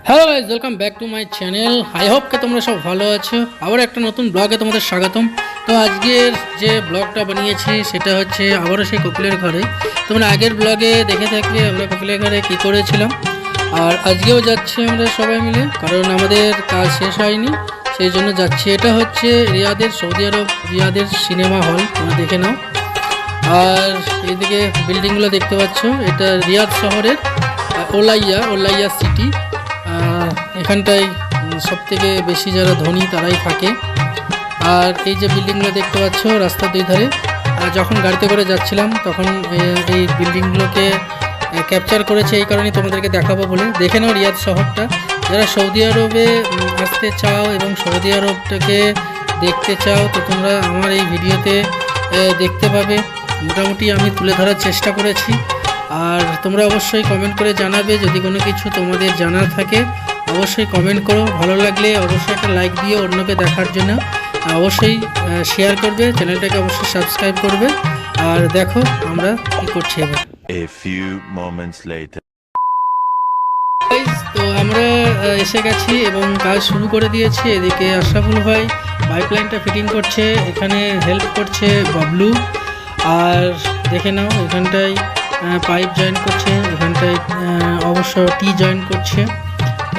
Hello guys, welcome back to my channel. I hope কে তোমরা সব ভালো আছো। আবার একটা নতুন ব্লগে তোমাদের স্বাগতম। তো আজকের যে ব্লগটা বানিয়েছি সেটা হচ্ছে আবারও সেই কপিলের ঘরে। তোমরা আগের ব্লগে দেখে থাকলে আমরা কপিলের ঘরে কী করেছিলাম, আর আজকেও যাচ্ছি আমরা সবাই মিলে, কারণ আমাদের কাজ শেষ হয়নি, সেই জন্য যাচ্ছি। এটা হচ্ছে রিয়াদের, সৌদি আরব রিয়াদের সিনেমা হল, তোমরা দেখে নাও। আর এইদিকে বিল্ডিংগুলো দেখতে পাচ্ছ, এটা রিয়াদ শহরের ওলাইয়া সিটি। এখানটায় সবথেকে বেশি যারা ধনী তারাই থাকে। আর এই যে বিল্ডিংগুলো দেখতে পাচ্ছ রাস্তার দুই ধারে, যখন গাড়িতে করে যাচ্ছিলাম তখন এই বিল্ডিংগুলোকে ক্যাপচার করেছে, এই কারণে তোমাদেরকে দেখাবো বলে। দেখে নাও রিয়াদ শহরটা। যারা সৌদি আরবে আসতে চাও এবং সৌদি আরবটাকে দেখতে চাও, তো তোমরা আমার এই ভিডিওতে দেখতে পাবে। মোটামুটি আমি তুলে ধরার চেষ্টা করেছি। আর তোমরা অবশ্যই কমেন্ট করে জানাবে যদি কোনো কিছু তোমাদের জানার থাকে। অবশ্যই কমেন্ট করো, ভালো লাগলে অবশ্যই একটা লাইক দিয়ে অন্যকে দেখার জন্য অবশ্যই শেয়ার করবে, চ্যানেলটাকে অবশ্যই সাবস্ক্রাইব করবে। আর দেখো আমরা কি করছি এবার। A few moments later. তো আমরা এসে গেছি এবং কাজ শুরু করে দিয়েছি। এদিকে আশরাফুল ভাই পাইপলাইনটা ফিটিং করছে, এখানে হেল্প করছে বাবলু। আর দেখে নাও এখানটায় পাইপ জয়েন করছে, এখানটায় অবশ্য টি জয়েন করছে।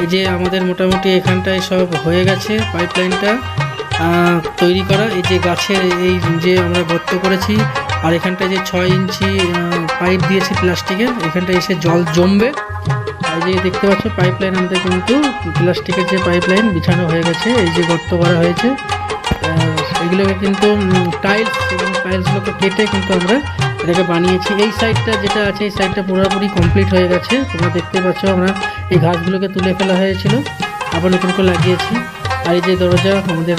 এই যে আমাদের মোটামুটি এখানটায় সব হয়ে গেছে পাইপলাইনটা তৈরি করা। এই যে গাছের এই যে আমরা গর্ত করেছি, আর এখানটায় যে 6 ইঞ্চি পাইপ দিয়েছি প্লাস্টিকের, এখানটায় এসে জল জমবে। আর যে দেখতে পাচ্ছ পাইপলাইন আমাদের কিন্তু প্লাস্টিকের যে পাইপলাইন বিছানো হয়ে গেছে, এই যে গর্ত করা হয়েছে। এগুলোকে কিন্তু টাইলস এবং টাইলসগুলোকে কেটে কিন্তু আমরা এটাকে বানিয়েছি। এই সাইডটা যেটা আছে এই সাইডটা পুরোপুরি কমপ্লিট হয়ে গেছে। তোমরা দেখতে পাচ্ছ আমরা এই ঘাসগুলোকে তুলে ফেলা হয়েছিল, আবার নতুন করে লাগিয়েছি। আর এই যে দরজা আমাদের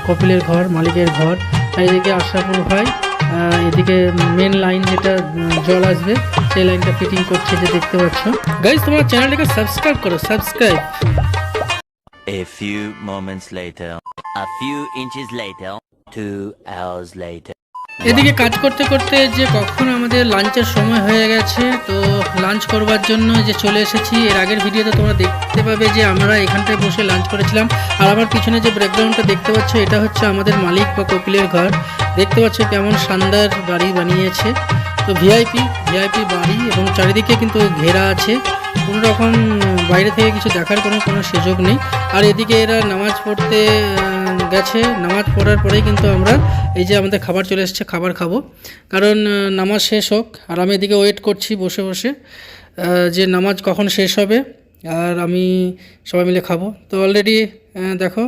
কপিলের ঘর, মালিকের ঘর। আর এদিকে আশরাফুল ভাই এদিকে মেন লাইন যেটা জল আসবে সেই লাইনটা ফিটিং করছে, যে দেখতে পাচ্ছ। গাইস তোমরা চ্যানেলটাকে সাবস্ক্রাইব করো, subscribe. A few moments later. A few inches later. 2 hours later. এদিকে কাজ করতে করতে যে কখন আমাদের লাঞ্চের সময় হয়ে গেছে, তো লাঞ্চ করবার জন্য যে চলে এসেছি। এর আগের ভিডিওতে তোমরা দেখতে পাবে যে আমরা এখানটায় বসে লাঞ্চ করেছিলাম। আর আমার পিছনে যে ব্যাকগ্রাউন্ডটা দেখতে পাচ্ছ এটা হচ্ছে আমাদের মালিক বা কপিলের ঘর। দেখতে পাচ্ছ কেমন শানদার বাড়ি বানিয়েছে। তো ভিআইপি বাড়ি, এবং চারিদিকে কিন্তু ঘেরা আছে, কোনো রকম বাইরে থেকে কিছু দেখার কোনো সুযোগ নেই। আর এদিকে এরা নামাজ পড়তে গেছে, নামাজ পড়ার পরেই কিন্তু আমরা এই যে আমাদের খাবার চলে এসেছে, খাবার খাবো। কারণ নামাজ শেষ হোক, আর আমি এদিকে ওয়েট করছি বসে বসে যে নামাজ কখন শেষ হবে আর আমি সবাই মিলে খাবো। তো অলরেডি দেখো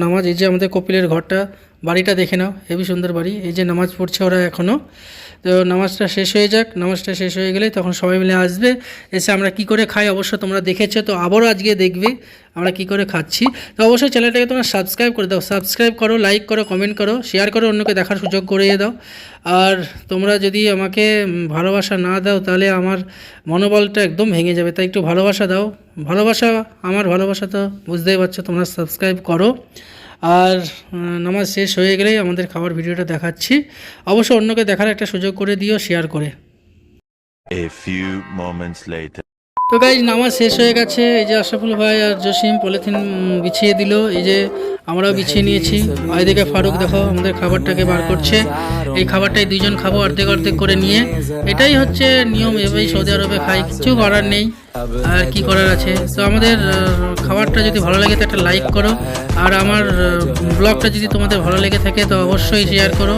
নামাজ, এই যে আমাদের কপিলের ঘরটা, বাড়িটা দেখে নাও, হেবি সুন্দর বাড়ি। এই যে নামাজ পড়ছে ওরা এখনও। তো নামাজটা শেষ হয়ে যাক, নামাজটা শেষ হয়ে গেলে তখন সবাই মিলে আসবে, এসে আমরা কি করে খাই অবশ্য তোমরা দেখেছো। তো আবারও আজকে দেখবে আমরা কি করে খাচ্ছি। তো অবশ্যই চ্যানেলটাকে তোমরা সাবস্ক্রাইব করে দাও, সাবস্ক্রাইব করো, লাইক করো, কমেন্ট করো, শেয়ার করো, অন্যকে দেখার সুযোগ করে দাও। আর তোমরা যদি আমাকে ভালোবাসা না দাও তাহলে আমার মনোবলটা একদম ভেঙে যাবে, তাই একটু ভালোবাসা দাও। আমার ভালোবাসা তো বুঝতেই পারছো, তোমরা সাবস্ক্রাইব করো। আর নামাজ শেষ হয়ে গেলেই আমাদের খাবার ভিডিওটা দেখাচ্ছি। অবশ্য অন্যকে দেখার একটা সুযোগ করে দিও শেয়ার করে। A few moments later. তো গাইজ নামাজ শেষ হয়ে গেছে। এই যে আশরাফুল ভাই আর জসিম পলিথিন বিছিয়ে দিল, এই যে আমরাও বিছিয়ে নিয়েছি। আর এদিকে ফারুক দেখো আমাদের খাবারটাকে বার করছে। এই খাবারটাই দুইজন খাবো অর্ধেক অর্ধেক করে নিয়ে। এটাই হচ্ছে নিয়ম, এভাবেই সৌদি আরবে খাই, কিছু করার নেই। আর কি করার আছে। তো আমাদের খাবারটা যদি ভালো লাগে তো একটা লাইক করো, আর আমার ব্লগটা যদি তোমাদের ভালো লেগে থাকে তো অবশ্যই শেয়ার করো।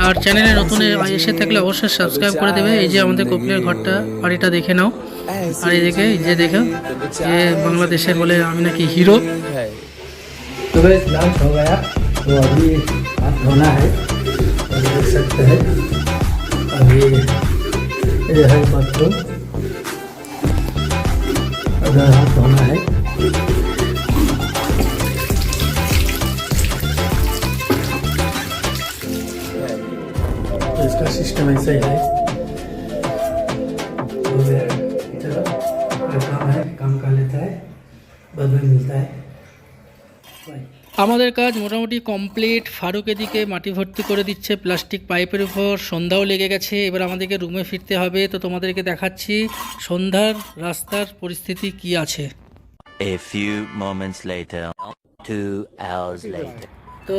আর চ্যানেলে নতুন এসে থাকলে অবশ্যই সাবস্ক্রাইব করে দেবে। এই যে আমাদের কপিলের ঘরটা, বাড়িটা দেখে নাও। আর এইদিকে এই যে দেখো, যে বাংলাদেশের বলে আমি নাকি হিরো। तो बस लंच हो गया, तो अभी हाथ धोना है। और देख सकते हैं अभी ये है बाथरूम, अगर हाथ धोना है। तो इसका सिस्टम ऐसा ही है। चलो काम है, काम कर लेता है, बाद में मिलता है। আমাদের কাজ মোটামুটি কমপ্লিট। ফারুক এদিকে মাটি ভর্তি করে দিচ্ছে প্লাস্টিক পাইপের উপর। সন্ধ্যাও লেগে গেছে, এবার আমাদেরকে রুমে ফিরতে হবে। তো তোমাদেরকে দেখাচ্ছি সন্ধ্যার রাস্তার পরিস্থিতি কি আছে। A few moments later. 2 hours later. तो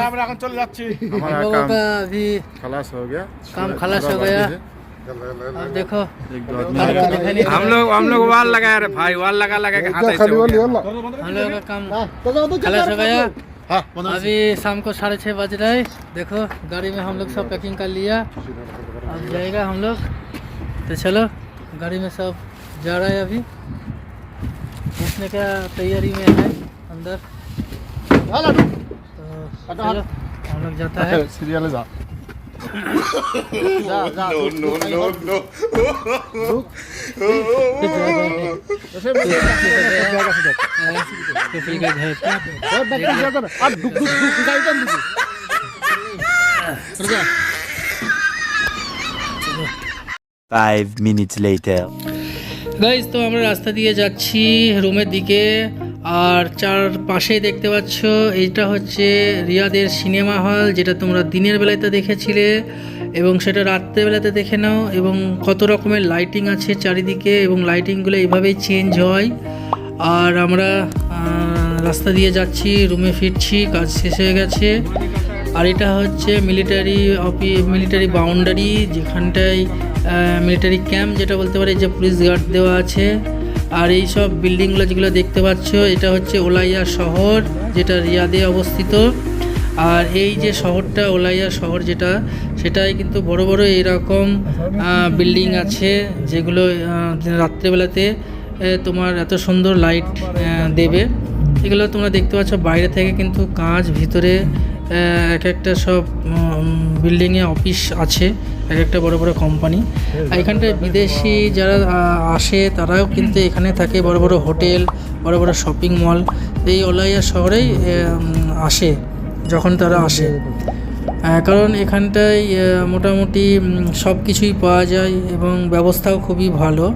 আমরা এখন চলে যাচ্ছি। हम लोगों का अभी खलास हो गया। काम खलास हो गया। अब देखो हम लोग वाल लगाए रे भाई, वाल लगा के हाथ ऐसे हो गया। हम लोगों का काम खलास हो गया। अभी शाम को 6:30 बज रहा है। देखो गाड़ी में हम लोग सब पैकिंग कर लिया, अब जाएगा हम लोग। तो चलो गाड़ी में सब जा रहा है, अभी घुसने का तैयारी में है अंदर। तो चलो हम लोग जाता है। सीरियल जा। कपिल का घर पे। 5 minutes later. গাইজ, তো আমরা রাস্তা দিয়ে যাচ্ছি রুমের দিকে, আর চারপাশেই দেখতে পাচ্ছ এইটা হচ্ছে রিয়াদের সিনেমা হল, যেটা তোমরা দিনের বেলাতে দেখেছিলে এবং সেটা রাত্রেবেলাতে দেখে নাও। এবং কত রকমের লাইটিং আছে চারিদিকে, এবং লাইটিংগুলো এইভাবেই চেঞ্জ হয়। আর আমরা রাস্তা দিয়ে যাচ্ছি, রুমে ফিরছি, কাজ শেষ হয়ে গেছে। আর এটা হচ্ছে মিলিটারি বাউন্ডারি, যেখানটায় মিলিটারি ক্যাম্প যেটা বলতে পারে, যে পুলিশ গার্ড দেওয়া আছে। আর এই সব বিল্ডিংগুলো যেগুলো দেখতে পাচ্ছ, এটা হচ্ছে ওলাইয়া শহর, যেটা রিয়াদে অবস্থিত। আর এই যে শহরটা ওলাইয়া শহর যেটা, সেটাই কিন্তু বড় বড় এরকম বিল্ডিং আছে, যেগুলো রাত্রেবেলাতে তোমার এত সুন্দর লাইট দেবে। এগুলো তোমরা দেখতে পাচ্ছ বাইরে থেকে, কিন্তু কাঁচ ভিতরে এক একটা সব বিল্ডিংয়ে অফিস আছে, এক একটা বড় বড় কোম্পানি। আর এখানটায় বিদেশি যারা আসে তারাও কিন্তু এখানে থাকে, বড় বড় হোটেল, বড় বড় শপিং মল এই ওলাইয়া শহরেই আসে যখন তারা আসে। কারণ এখানটায় মোটামুটি সব কিছুই পাওয়া যায় এবং ব্যবস্থাও খুবই ভালো।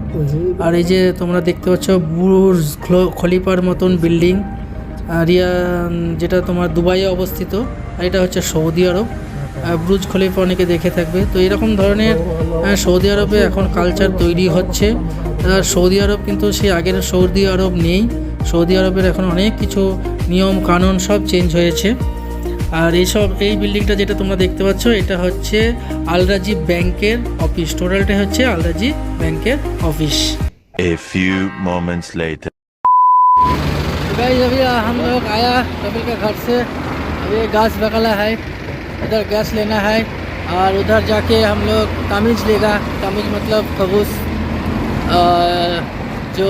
আর এই যে তোমরা দেখতে পাচ্ছ বুর্জ খলিফার মতন বিল্ডিং, যেটা তোমার দুবাইয়ে অবস্থিত, আর এটা হচ্ছে সৌদি আরব। বুর্জ খলিফা অনেকে দেখে থাকবে। তো এরকম ধরনের সৌদি আরবে এখন কালচার তৈরি হচ্ছে। আর সৌদি আরব কিন্তু সেই আগের সৌদি আরব নেই, সৌদি আরবের এখন অনেক কিছু নিয়ম কানুন সব চেঞ্জ হয়েছে। আর এই বিল্ডিংটা যেটা তোমরা দেখতে পাচ্ছ, এটা হচ্ছে আল রাজীব ব্যাংকের অফিস। টোটালটা হচ্ছে আল রাজীব ব্যাংকের office. A few moments later. Guys, अभी हम लोग आया कपिल के घर से। अभी गैस बकाला है, उधर गैस लेना है, और उधर जाके हम लोग तमीज़ लेगा। तमीज़ मतलब खबूस, जो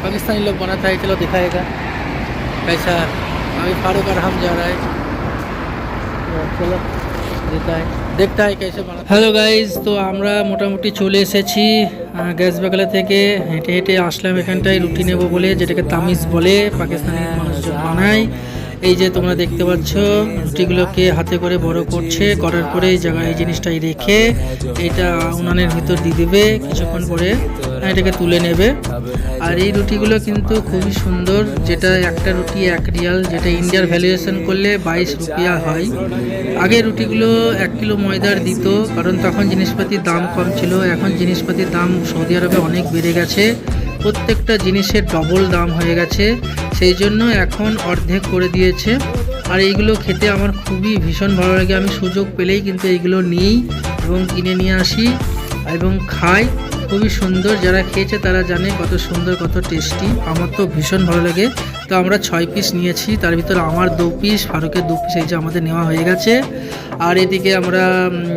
पाकिस्तानी लोग बनाता है। चलो दिखाएगा कैसा। अभी फारूक और हम जा रहा है, चलो देखता है कैसे बना। হ্যালো গাইজ, তো আমরা মোটামুটি চলে এসেছি গ্যাস বাগালা থেকে। হেঁটে হেঁটে আসলাম এখানটায় রুটি নেব বলে, যেটাকে তামিজ বলে, পাকিস্তানি মানুষজন বানায়। এই যে তোমরা দেখতে পাচ্ছ রুটিগুলোকে হাতে করে বড় করছে, করার পরে এই জায়গায় এই জিনিসটাই রেখে এটা উনানের ভিতর দিয়ে দেবে। কিছুক্ষণ পরে এটাকে তুলে নেবে। আর এই রুটিগুলো কিন্তু খুবই সুন্দর, যেটা একটা রুটি 1 রিয়াল, যেটা ইন্ডিয়ার ভ্যালুয়েশন করলে 22 রুপিয়া হয়। আগে রুটিগুলো 1 কিলো ময়দার দিত, কারণ তখন জিনিসপাতির দাম কম ছিল। এখন জিনিসপাতির দাম সৌদি আরবে অনেক বেড়ে গেছে, প্রত্যেকটা জিনিসের ডবল দাম হয়ে গেছে, সেই জন্য এখন অর্ধেক করে দিয়েছে। আর এইগুলো খেতে আমার খুবই ভীষণ ভালো লাগে। আমি সুযোগ পেলেই কিন্তু এইগুলো নিই এবং কিনে নিয়ে আসি এবং খাই। খুবই সুন্দর, যারা খেয়েছে তারা জানে কত সুন্দর, কত টেস্টি। আমার তো ভীষণ ভালো লাগে। তো আমরা 6 পিস নিয়েছি, তার ভিতরে আমার 2 পিস, ফারুকের 2 পিস, এই যে আমাদের নেওয়া হয়ে গেছে। আর এদিকে আমরা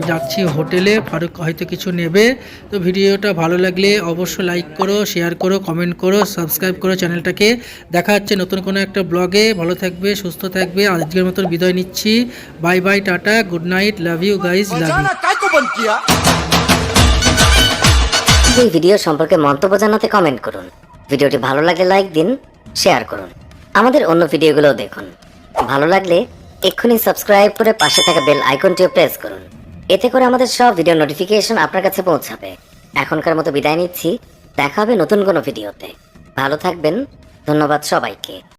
যাচ্ছি হোটেলে, ফারুক হয়তো কিছু নেবে। তো ভিডিওটা ভালো লাগলে অবশ্যই লাইক করো, শেয়ার করো, কমেন্ট করো, সাবস্ক্রাইব করো চ্যানেলটাকে। দেখা হচ্ছে নতুন কোনো একটা ব্লগে। ভালো থাকবে, সুস্থ থাকবে। আজকের মতো বিদায় নিচ্ছি। Bye bye, tata, good night, love you guys, love you. এই ভিডিও সম্পর্কে মন্তব্য জানাতে কমেন্ট করুন। ভিডিওটি ভালো লাগলে লাইক দিন, শেয়ার করুন। আমাদের অন্য ভিডিওগুলোও দেখুন। ভালো লাগলে এক্ষুনি সাবস্ক্রাইব করে পাশে থাকা বেল আইকনটিও প্রেস করুন। এতে করে আমাদের সব ভিডিও নোটিফিকেশন আপনার কাছে পৌঁছাবে। এখনকার মতো বিদায় নিচ্ছি। দেখা হবে নতুন কোনো ভিডিওতে। ভালো থাকবেন। ধন্যবাদ সবাইকে।